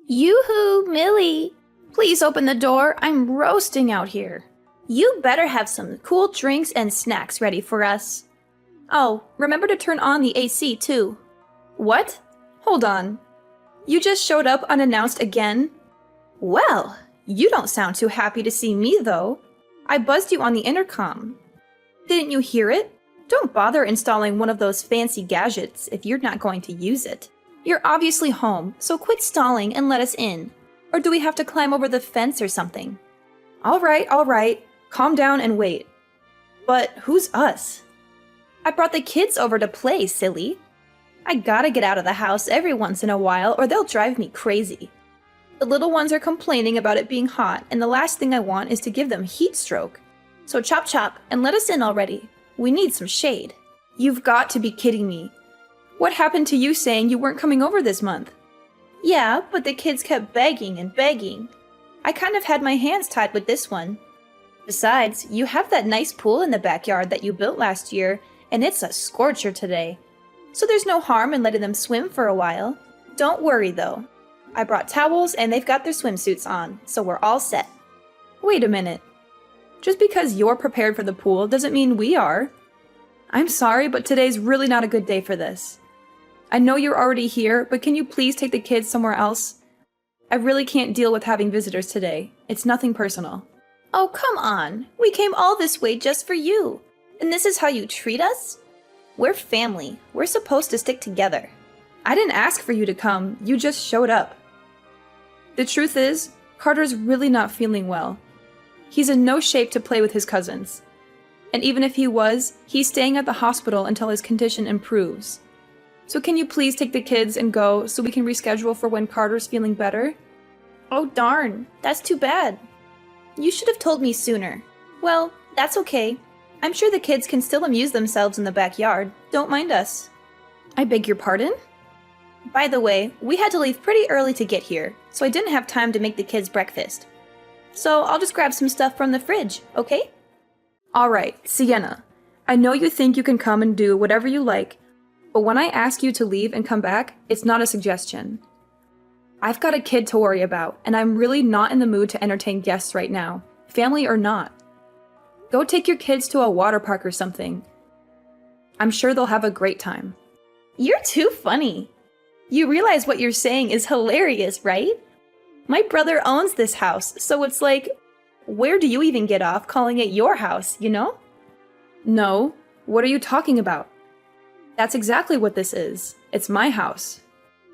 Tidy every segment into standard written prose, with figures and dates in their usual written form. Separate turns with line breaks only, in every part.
Yoo-hoo, Millie! Please open the door. I'm roasting out here. You better have some cool drinks and snacks ready for us. Oh, remember to turn on the AC too. What? Hold on. You just showed up unannounced again? Well, you don't sound too happy to see me though. I buzzed you on the intercom. Didn't you hear it? Don't bother installing one of those fancy gadgets if you're not going to use it. You're obviously home, so quit stalling and let us in. Or do we have to climb over the fence or something? All right. Calm down and wait. But who's us? I brought the kids over to play, silly. I gotta get out of the house every once in a while or they'll drive me crazy. The little ones are complaining about it being hot, and the last thing I want is to give them heat stroke. So chop chop and let us in already. We need some shade. You've got to be kidding me. What happened to you saying you weren't coming over this month? Yeah, but the kids kept begging and begging. I kind of had my hands tied with this one. Besides, you have that nice pool in the backyard that you built last year, and it's a scorcher today. So there's no harm in letting them swim for a while. Don't worry though. I brought towels and they've got their swimsuits on, so we're all set. Wait a minute. Just because you're prepared for the pool doesn't mean we are. I'm sorry, but today's really not a good day for this. I know you're already here, but can you please take the kids somewhere else? I really can't deal with having visitors today. It's nothing personal. Oh, come on. We came all this way just for you. And this is how you treat us? We're family. We're supposed to stick together. I didn't ask for you to come. You just showed up. The truth is, Carter's really not feeling well. He's in no shape to play with his cousins. And even if he was, he's staying at the hospital until his condition improves. So can you please take the kids and go so we can reschedule for when Carter's feeling better? Oh darn, that's too bad. You should have told me sooner. Well, that's okay. I'm sure the kids can still amuse themselves in the backyard. Don't mind us. I beg your pardon? By the way, we had to leave pretty early to get here, so I didn't have time to make the kids breakfast. So I'll just grab some stuff from the fridge, okay? Alright, Sienna. I know you think you can come and do whatever you like, but when I ask you to leave and come back, it's not a suggestion. I've got a kid to worry about, and I'm really not in the mood to entertain guests right now, family or not. Go take your kids to a water park or something. I'm sure they'll have a great time. You're too funny. You realize what you're saying is hilarious, right? My brother owns this house, so it's like, where do you even get off calling it your house, you know? No, what are you talking about? That's exactly what this is. It's my house.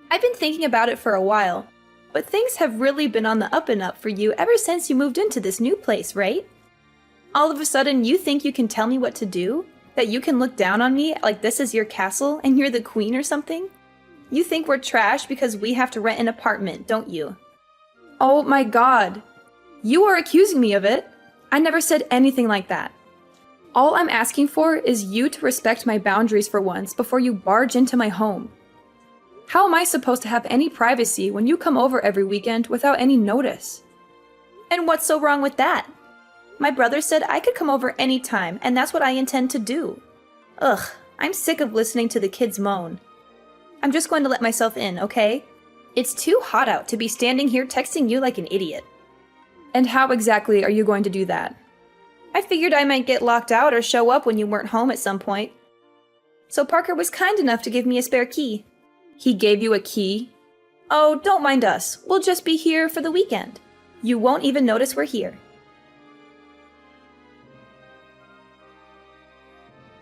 I've been thinking about it for a while, but things have really been on the up and up for you ever since you moved into this new place, right? All of a sudden, you think you can tell me what to do? That you can look down on me like this is your castle and you're the queen or something? You think we're trash because we have to rent an apartment, don't you? Oh my god. You are accusing me of it. I never said anything like that. All I'm asking for is you to respect my boundaries for once before you barge into my home. How am I supposed to have any privacy when you come over every weekend without any notice? And what's so wrong with that? My brother said I could come over anytime, and that's what I intend to do. Ugh, I'm sick of listening to the kids moan. I'm just going to let myself in, okay? It's too hot out to be standing here texting you like an idiot. And how exactly are you going to do that? I figured I might get locked out or show up when you weren't home at some point. So Parker was kind enough to give me a spare key. He gave you a key? Oh, don't mind us. We'll just be here for the weekend. You won't even notice we're here.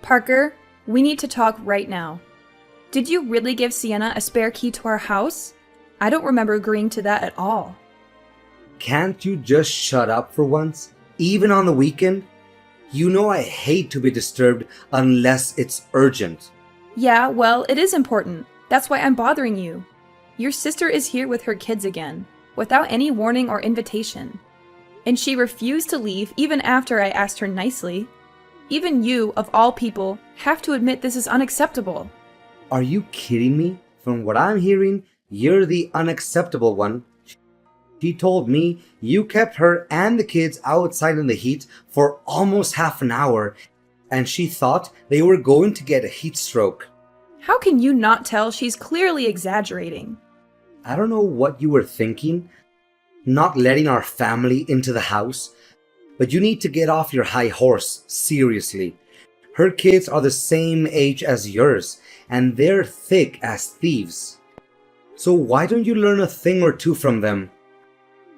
Parker, we need to talk right now. Did you really give Sienna a spare key to our house? I don't remember agreeing to that at all.
Can't you just shut up for once? Even on the weekend? You know I hate to be disturbed unless it's urgent.
Yeah, well, it is important. That's why I'm bothering you. Your sister is here with her kids again, without any warning or invitation. And she refused to leave even after I asked her nicely. Even you, of all people, have to admit this is unacceptable.
Are you kidding me? From what I'm hearing, you're the unacceptable one. She told me you kept her and the kids outside in the heat for almost half an hour, and she thought they were going to get a heat stroke.
How can you not tell she's clearly exaggerating?
I don't know what you were thinking, not letting our family into the house, but you need to get off your high horse, seriously. Her kids are the same age as yours, and they're thick as thieves. So why don't you learn a thing or two from them?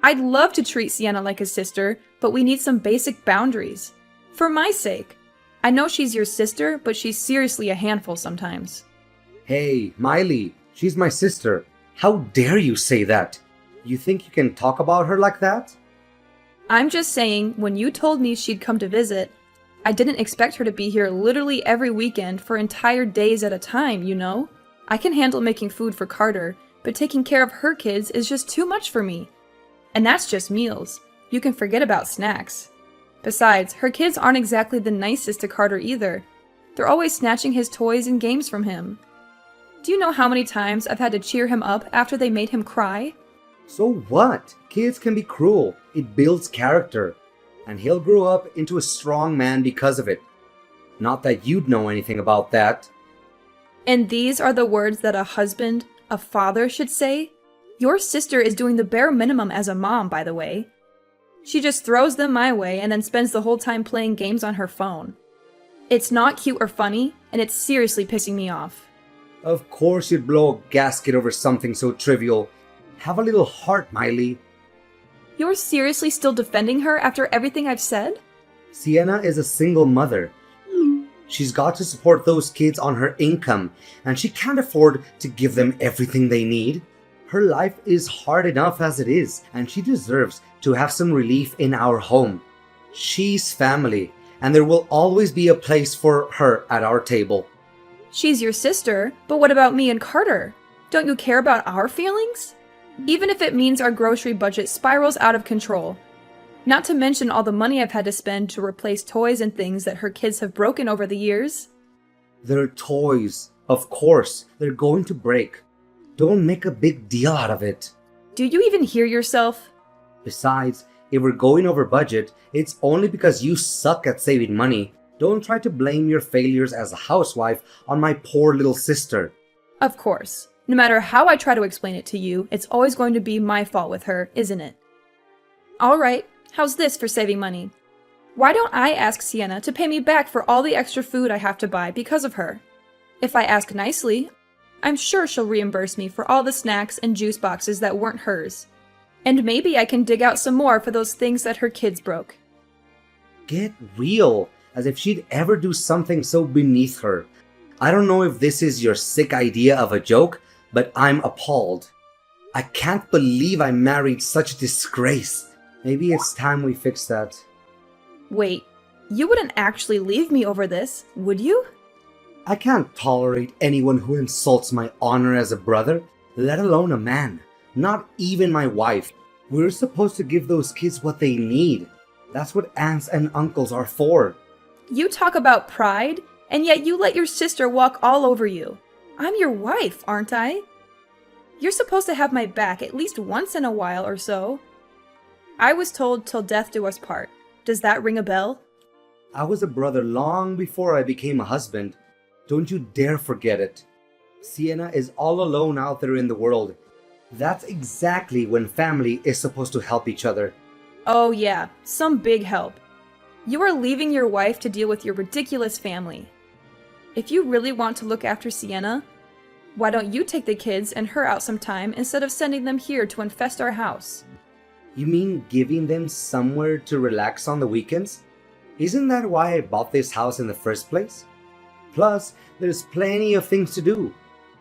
I'd love to treat Sienna like a sister, but we need some basic boundaries. For my sake. I know she's your sister, but she's seriously a handful sometimes.
Hey, Miley, she's my sister. How dare you say that? You think you can talk about her like that?
I'm just saying, when you told me she'd come to visit, I didn't expect her to be here literally every weekend for entire days at a time, you know? I can handle making food for Carter, but taking care of her kids is just too much for me. And that's just meals. You can forget about snacks. Besides, her kids aren't exactly the nicest to Carter either. They're always snatching his toys and games from him. Do you know how many times I've had to cheer him up after they made him cry?
So what? Kids can be cruel. It builds character. And he'll grow up into a strong man because of it. Not that you'd know anything about that.
And these are the words that a husband, a father should say? Your sister is doing the bare minimum as a mom, by the way. She just throws them my way and then spends the whole time playing games on her phone. It's not cute or funny, and it's seriously pissing me off.
Of course you'd blow a gasket over something so trivial. Have a little heart, Miley.
You're seriously still defending her after everything I've said?
Sienna is a single mother. She's got to support those kids on her income, and she can't afford to give them everything they need. Her life is hard enough as it is, and she deserves to have some relief in our home. She's family, and there will always be a place for her at our table.
She's your sister, but what about me and Carter? Don't you care about our feelings? Even if it means our grocery budget spirals out of control. Not to mention all the money I've had to spend to replace toys and things that her kids have broken over the years.
They're toys. Of course, they're going to break. Don't make a big deal out of it.
Do you even hear yourself?
Besides, if we're going over budget, it's only because you suck at saving money. Don't try to blame your failures as a housewife on my poor little sister.
Of course. No matter how I try to explain it to you, it's always going to be my fault with her, isn't it? Alright, how's this for saving money? Why don't I ask Sienna to pay me back for all the extra food I have to buy because of her? If I ask nicely, I'm sure she'll reimburse me for all the snacks and juice boxes that weren't hers. And maybe I can dig out some more for those things that her kids broke.
Get real, as if she'd ever do something so beneath her. I don't know if this is your sick idea of a joke, but I'm appalled. I can't believe I married such a disgrace. Maybe it's time we fix that.
Wait, you wouldn't actually leave me over this, would you?
I can't tolerate anyone who insults my honor as a brother, let alone a man. Not even my wife. We're supposed to give those kids what they need. That's what aunts and uncles are for.
You talk about pride, and yet you let your sister walk all over you. I'm your wife, aren't I? You're supposed to have my back at least once in a while or so. I was told till death do us part. Does that ring a bell?
I was a brother long before I became a husband. Don't you dare forget it. Sienna is all alone out there in the world. That's exactly when family is supposed to help each other.
Oh yeah, some big help. You are leaving your wife to deal with your ridiculous family. If you really want to look after Sienna, why don't you take the kids and her out sometime instead of sending them here to infest our house?
You mean giving them somewhere to relax on the weekends? Isn't that why I bought this house in the first place? Plus, there's plenty of things to do.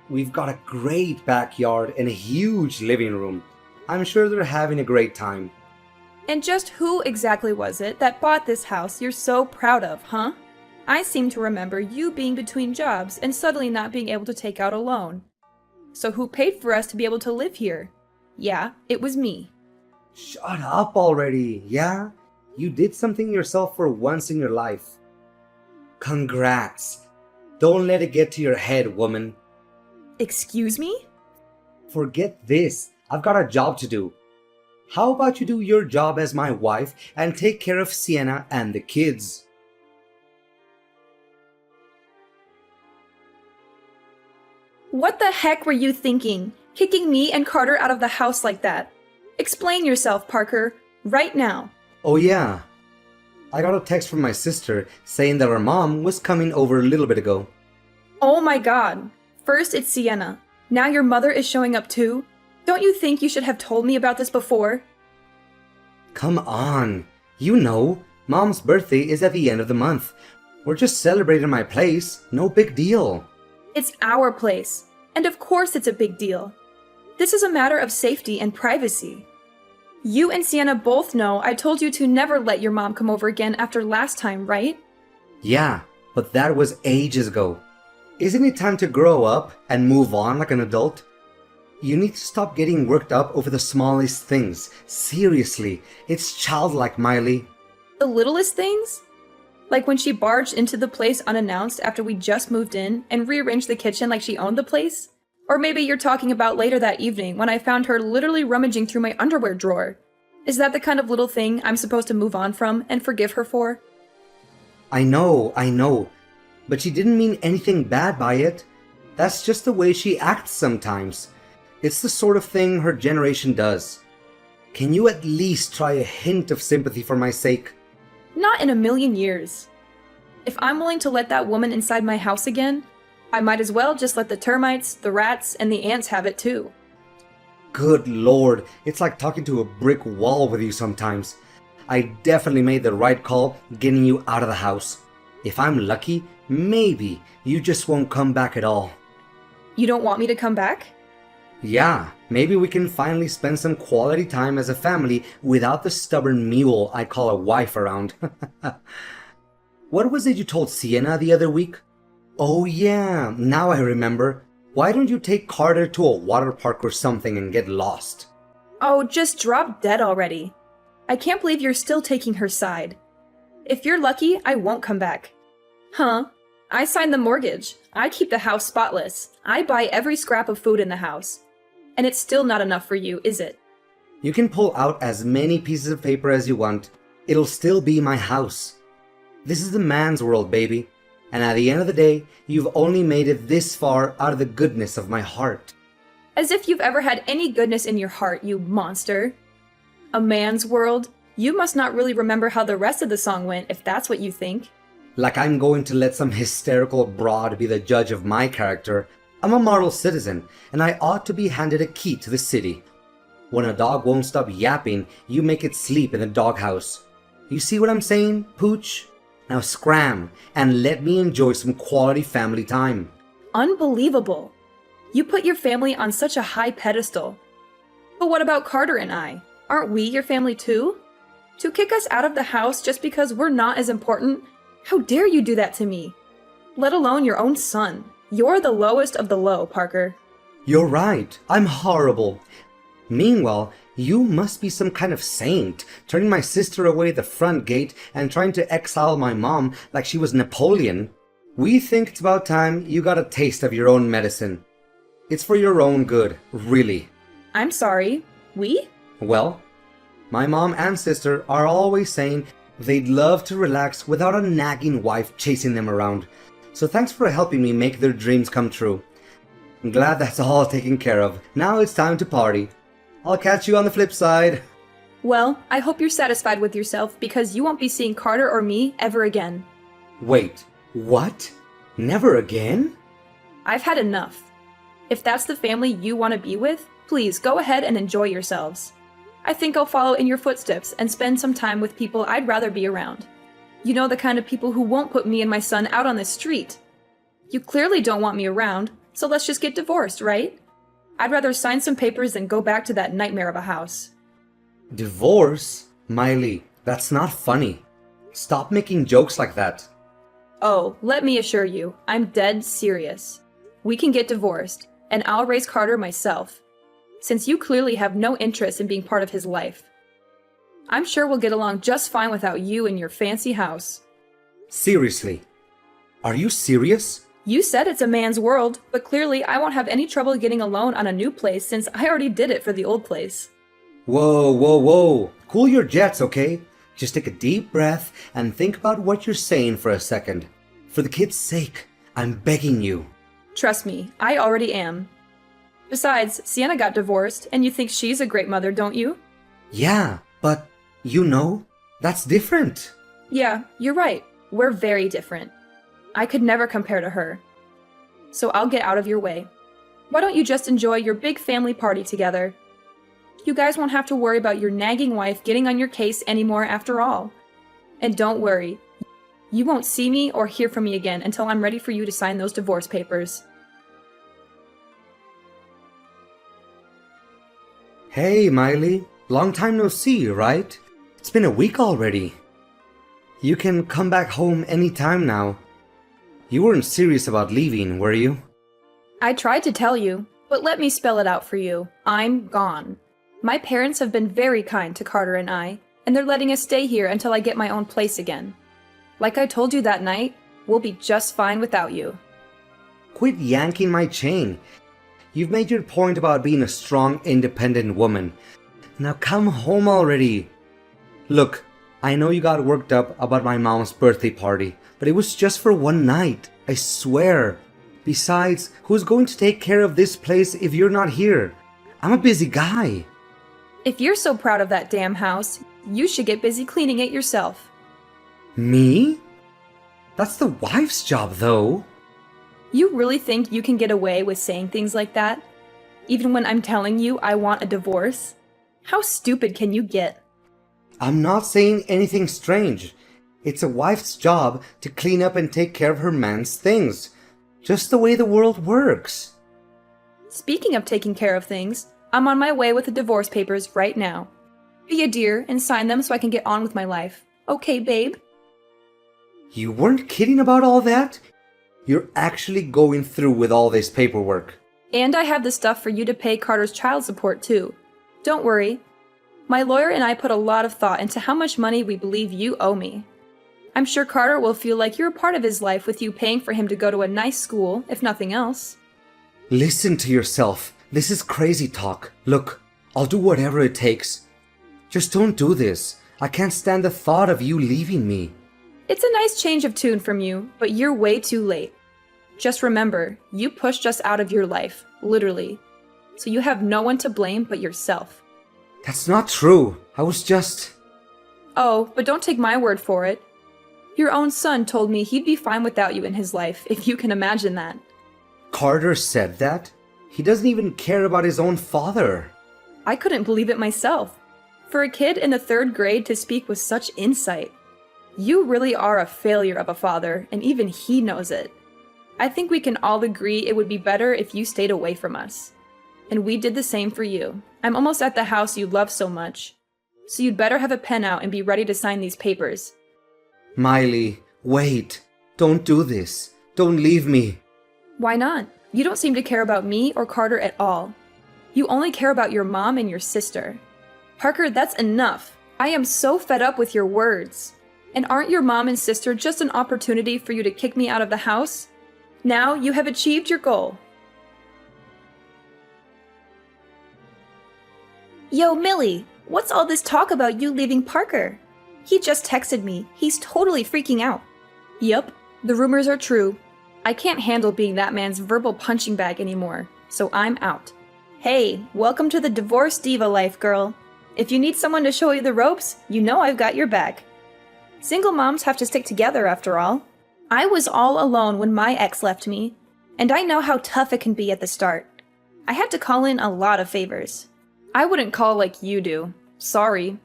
We've got a great backyard and a huge living room. I'm sure they're having a great time.
And just who exactly was it that bought this house you're so proud of, huh? I seem to remember you being between jobs and suddenly not being able to take out a loan. So who paid for us to be able to live here? Yeah, it was me.
Shut up already, yeah? You did something yourself for once in your life. Congrats. Don't let it get to your head, woman.
Excuse me?
Forget this. I've got a job to do. How about you do your job as my wife and take care of Sienna and the kids?
What the heck were you thinking? Kicking me and Carter out of the house like that. Explain yourself, Parker, right now.
Oh yeah. I got a text from my sister saying that her mom was coming over a little bit ago.
Oh my god. First it's Sienna. Now your mother is showing up too? Don't you think you should have told me about this before?
Come on. You know, Mom's birthday is at the end of the month. We're just celebrating my place. No big deal.
It's our place. And of course it's a big deal. This is a matter of safety and privacy. You and Sienna both know I told you to never let your mom come over again after last time, right?
Yeah, but that was ages ago. Isn't it time to grow up and move on like an adult? You need to stop getting worked up over the smallest things. Seriously, it's childlike, Miley.
The littlest things? Like when she barged into the place unannounced after we just moved in and rearranged the kitchen like she owned the place? Or maybe you're talking about later that evening when I found her literally rummaging through my underwear drawer. Is that the kind of little thing I'm supposed to move on from and forgive her for?
I know. But she didn't mean anything bad by it. That's just the way she acts sometimes. It's the sort of thing her generation does. Can you at least try a hint of sympathy for my sake?
Not in a million years. If I'm willing to let that woman inside my house again, I might as well just let the termites, the rats, and the ants have it too.
Good lord, it's like talking to a brick wall with you sometimes. I definitely made the right call getting you out of the house. If I'm lucky, maybe you just won't come back at all.
You don't want me to come back?
Yeah, maybe we can finally spend some quality time as a family without the stubborn mule I call a wife around. What was it you told Sienna the other week? Oh yeah, now I remember. Why don't you take Carter to a water park or something and get lost?
Oh, just drop dead already. I can't believe you're still taking her side. If you're lucky, I won't come back. Huh? I signed the mortgage. I keep the house spotless. I buy every scrap of food in the house. And it's still not enough for you, is it?
You can pull out as many pieces of paper as you want. It'll still be my house. This is the man's world, baby. And at the end of the day, you've only made it this far out of the goodness of my heart.
As if you've ever had any goodness in your heart, you monster. A man's world? You must not really remember how the rest of the song went, if that's what you think.
Like I'm going to let some hysterical broad be the judge of my character. I'm a model citizen, and I ought to be handed a key to the city. When a dog won't stop yapping, you make it sleep in the doghouse. You see what I'm saying, Pooch? Now scram, and let me enjoy some quality family time.
Unbelievable. You put your family on such a high pedestal. But what about Carter and I? Aren't we your family too? To kick us out of the house just because we're not as important? How dare you do that to me? Let alone your own son. You're the lowest of the low, Parker.
You're right, I'm horrible. Meanwhile, you must be some kind of saint, turning my sister away at the front gate and trying to exile my mom like she was Napoleon. We think it's about time you got a taste of your own medicine. It's for your own good, really.
I'm sorry. We?
Well, my mom and sister are always saying they'd love to relax without a nagging wife chasing them around. So thanks for helping me make their dreams come true. I'm glad that's all taken care of. Now it's time to party. I'll catch you on the flip side.
Well, I hope you're satisfied with yourself because you won't be seeing Carter or me ever again.
Wait, what? Never again?
I've had enough. If that's the family you want to be with, please go ahead and enjoy yourselves. I think I'll follow in your footsteps and spend some time with people I'd rather be around. You know, the kind of people who won't put me and my son out on the street. You clearly don't want me around, so let's just get divorced, right? I'd rather sign some papers than go back to that nightmare of a house.
Divorce? Miley, that's not funny. Stop making jokes like that.
Oh, let me assure you, I'm dead serious. We can get divorced, and I'll raise Carter myself, since you clearly have no interest in being part of his life. I'm sure we'll get along just fine without you in your fancy house.
Seriously? Are you serious?
You said it's a man's world, but clearly I won't have any trouble getting a loan on a new place since I already did it for the old place.
Whoa. Cool your jets, okay? Just take a deep breath and think about what you're saying for a second. For the kid's sake, I'm begging you.
Trust me, I already am. Besides, Sienna got divorced, and you think she's a great mother, don't you?
Yeah, but that's different.
Yeah, you're right. We're very different. I could never compare to her. So I'll get out of your way. Why don't you just enjoy your big family party together? You guys won't have to worry about your nagging wife getting on your case anymore after all. And don't worry, you won't see me or hear from me again until I'm ready for you to sign those divorce papers.
Hey, Miley. Long time no see, right? It's been a week already. You can come back home anytime now. You weren't serious about leaving, were you?
I tried to tell you, but let me spell it out for you. I'm gone. My parents have been very kind to Carter and I, and they're letting us stay here until I get my own place again. Like I told you that night, we'll be just fine without you.
Quit yanking my chain. You've made your point about being a strong, independent woman. Now come home already. Look, I know you got worked up about my mom's birthday party, but it was just for one night, I swear. Besides, who's going to take care of this place if you're not here? I'm a busy guy.
If you're so proud of that damn house, you should get busy cleaning it yourself.
Me? That's the wife's job, though.
You really think you can get away with saying things like that? Even when I'm telling you I want a divorce? How stupid can you get?
I'm not saying anything strange. It's a wife's job to clean up and take care of her man's things. Just the way the world works.
Speaking of taking care of things, I'm on my way with the divorce papers right now. Be a dear and sign them so I can get on with my life. Okay, babe?
You weren't kidding about all that? You're actually going through with all this paperwork.
And I have the stuff for you to pay Carter's child support too. Don't worry. My lawyer and I put a lot of thought into how much money we believe you owe me. I'm sure Carter will feel like you're a part of his life with you paying for him to go to a nice school, if nothing else.
Listen to yourself. This is crazy talk. Look, I'll do whatever it takes. Just don't do this. I can't stand the thought of you leaving me.
It's a nice change of tune from you, but you're way too late. Just remember, you pushed us out of your life, literally. So you have no one to blame but yourself.
That's not true. I was just...
Oh, but don't take my word for it. Your own son told me he'd be fine without you in his life, if you can imagine that.
Carter said that? He doesn't even care about his own father.
I couldn't believe it myself. For a kid in the 3rd grade to speak with such insight. You really are a failure of a father, and even he knows it. I think we can all agree it would be better if you stayed away from us. And we did the same for you. I'm almost at the house you love so much. So you'd better have a pen out and be ready to sign these papers.
Miley, wait. Don't do this. Don't leave me.
Why not? You don't seem to care about me or Carter at all. You only care about your mom and your sister. Parker, that's enough. I am so fed up with your words. And aren't your mom and sister just an opportunity for you to kick me out of the house? Now you have achieved your goal. Yo, Millie, what's all this talk about you leaving Parker? He just texted me. He's totally freaking out. Yup, the rumors are true. I can't handle being that man's verbal punching bag anymore, so I'm out. Hey, welcome to the divorce diva life, girl. If you need someone to show you the ropes, you know I've got your back. Single moms have to stick together after all. I was all alone when my ex left me, and I know how tough it can be at the start. I had to call in a lot of favors. I wouldn't call like you do. Sorry.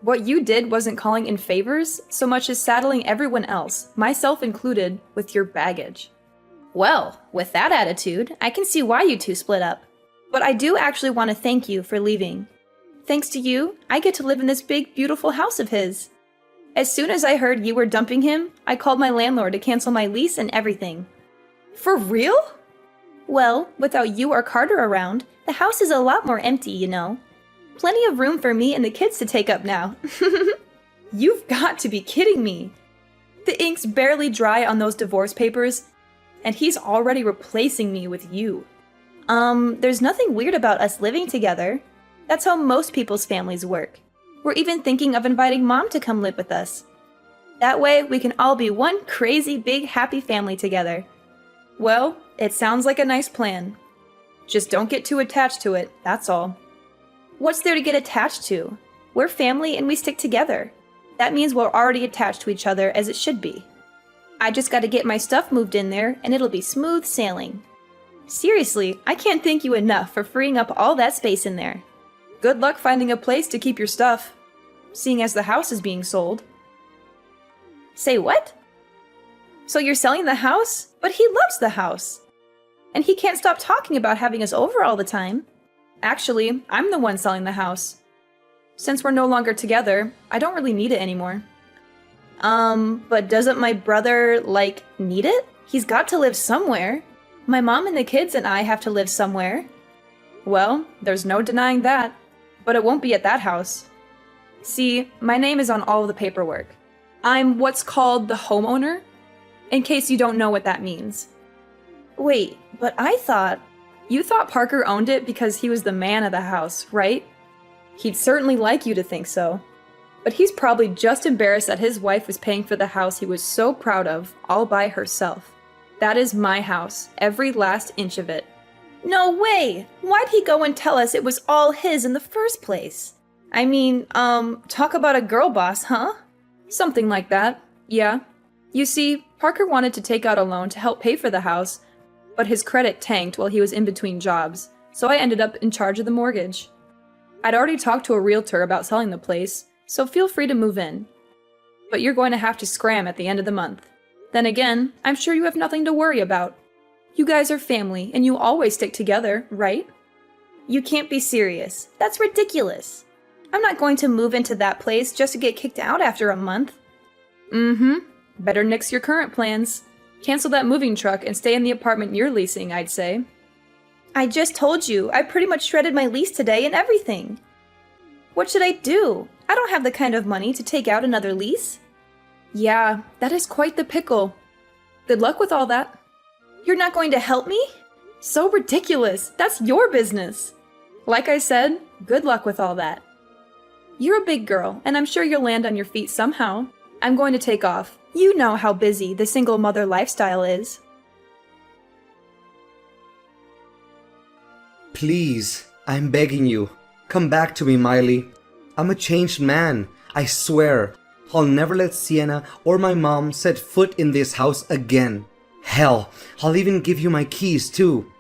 What you did wasn't calling in favors so much as saddling everyone else, myself included, with your baggage. Well, with that attitude, I can see why you two split up. But I do actually want to thank you for leaving. Thanks to you, I get to live in this big, beautiful house of his. As soon as I heard you were dumping him, I called my landlord to cancel my lease and everything. For real? Well, without you or Carter around, the house is a lot more empty, you know. Plenty of room for me and the kids to take up now. You've got to be kidding me. The ink's barely dry on those divorce papers, and he's already replacing me with you. There's nothing weird about us living together. That's how most people's families work. We're even thinking of inviting Mom to come live with us. That way, we can all be one crazy, big, happy family together. Well, it sounds like a nice plan. Just don't get too attached to it, that's all. What's there to get attached to? We're family and we stick together. That means we're already attached to each other as it should be. I just gotta get my stuff moved in there and it'll be smooth sailing. Seriously, I can't thank you enough for freeing up all that space in there. Good luck finding a place to keep your stuff, seeing as the house is being sold. Say what? So you're selling the house? But he loves the house. And he can't stop talking about having us over all the time. Actually, I'm the one selling the house. Since we're no longer together, I don't really need it anymore. But doesn't my brother, need it? He's got to live somewhere. My mom and the kids and I have to live somewhere. Well, there's no denying that. But it won't be at that house. See, my name is on all of the paperwork. I'm what's called the homeowner, in case you don't know what that means. Wait, but you thought Parker owned it because he was the man of the house, right? He'd certainly like you to think so. But he's probably just embarrassed that his wife was paying for the house he was so proud of, all by herself. That is my house, every last inch of it. No way! Why'd he go and tell us it was all his in the first place? I mean, talk about a girl boss, huh? Something like that, yeah. You see, Parker wanted to take out a loan to help pay for the house, but his credit tanked while he was in between jobs, so I ended up in charge of the mortgage. I'd already talked to a realtor about selling the place, so feel free to move in. But you're going to have to scram at the end of the month. Then again, I'm sure you have nothing to worry about. You guys are family, and you always stick together, right? You can't be serious. That's ridiculous. I'm not going to move into that place just to get kicked out after a month. Better nix your current plans. Cancel that moving truck and stay in the apartment you're leasing, I'd say. I just told you, I pretty much shredded my lease today and everything. What should I do? I don't have the kind of money to take out another lease. Yeah, that is quite the pickle. Good luck with all that. You're not going to help me? So ridiculous. That's your business. Like I said, good luck with all that. You're a big girl, and I'm sure you'll land on your feet somehow. I'm going to take off. You know how busy the single mother lifestyle is.
Please, I'm begging you. Come back to me, Miley. I'm a changed man. I swear. I'll never let Sienna or my mom set foot in this house again. Hell, I'll even give you my keys too.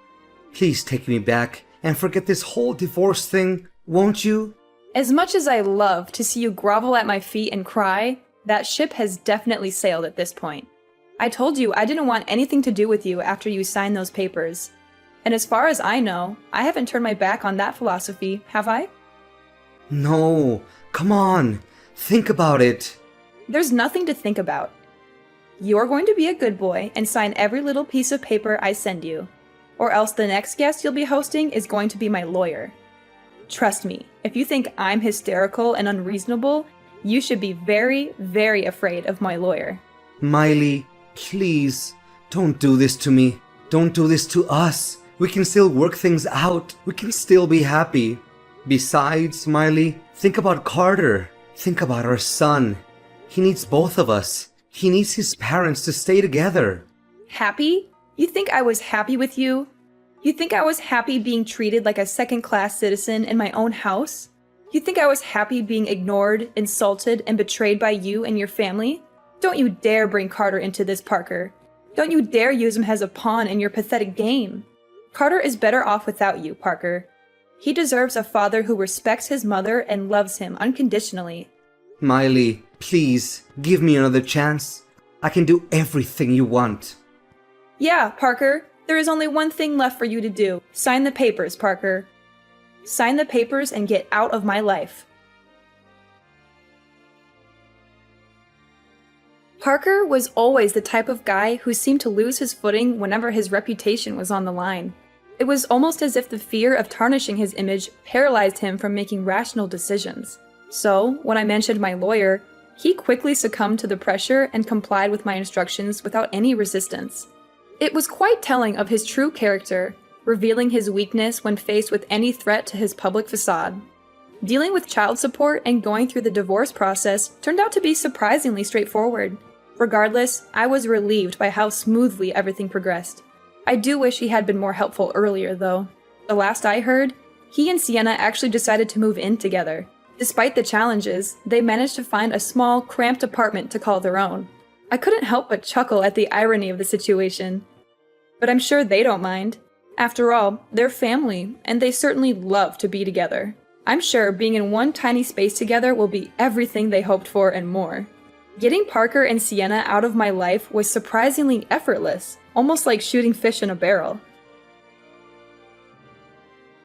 Please take me back and forget this whole divorce thing, won't you?
As much as I love to see you grovel at my feet and cry, that ship has definitely sailed at this point. I told you I didn't want anything to do with you after you signed those papers. And as far as I know, I haven't turned my back on that philosophy, have I?
No, come on. Think about it.
There's nothing to think about. You're going to be a good boy and sign every little piece of paper I send you. Or else the next guest you'll be hosting is going to be my lawyer. Trust me, if you think I'm hysterical and unreasonable, you should be very, very afraid of my lawyer.
Miley, please, don't do this to me. Don't do this to us. We can still work things out. We can still be happy. Besides, Miley, think about Carter. Think about our son. He needs both of us. He needs his parents to stay together.
Happy? You think I was happy with you? You think I was happy being treated like a second-class citizen in my own house? You think I was happy being ignored, insulted, and betrayed by you and your family? Don't you dare bring Carter into this, Parker. Don't you dare use him as a pawn in your pathetic game. Carter is better off without you, Parker. He deserves a father who respects his mother and loves him unconditionally.
Miley, please, give me another chance. I can do everything you want.
Yeah, Parker. There is only one thing left for you to do. Sign the papers, Parker. Sign the papers and get out of my life. Parker was always the type of guy who seemed to lose his footing whenever his reputation was on the line. It was almost as if the fear of tarnishing his image paralyzed him from making rational decisions. So, when I mentioned my lawyer, he quickly succumbed to the pressure and complied with my instructions without any resistance. It was quite telling of his true character, revealing his weakness when faced with any threat to his public facade. Dealing with child support and going through the divorce process turned out to be surprisingly straightforward. Regardless, I was relieved by how smoothly everything progressed. I do wish he had been more helpful earlier, though. The last I heard, he and Sienna actually decided to move in together. Despite the challenges, they managed to find a small, cramped apartment to call their own. I couldn't help but chuckle at the irony of the situation. But I'm sure they don't mind. After all, they're family, and they certainly love to be together. I'm sure being in one tiny space together will be everything they hoped for and more. Getting Parker and Sienna out of my life was surprisingly effortless, almost like shooting fish in a barrel.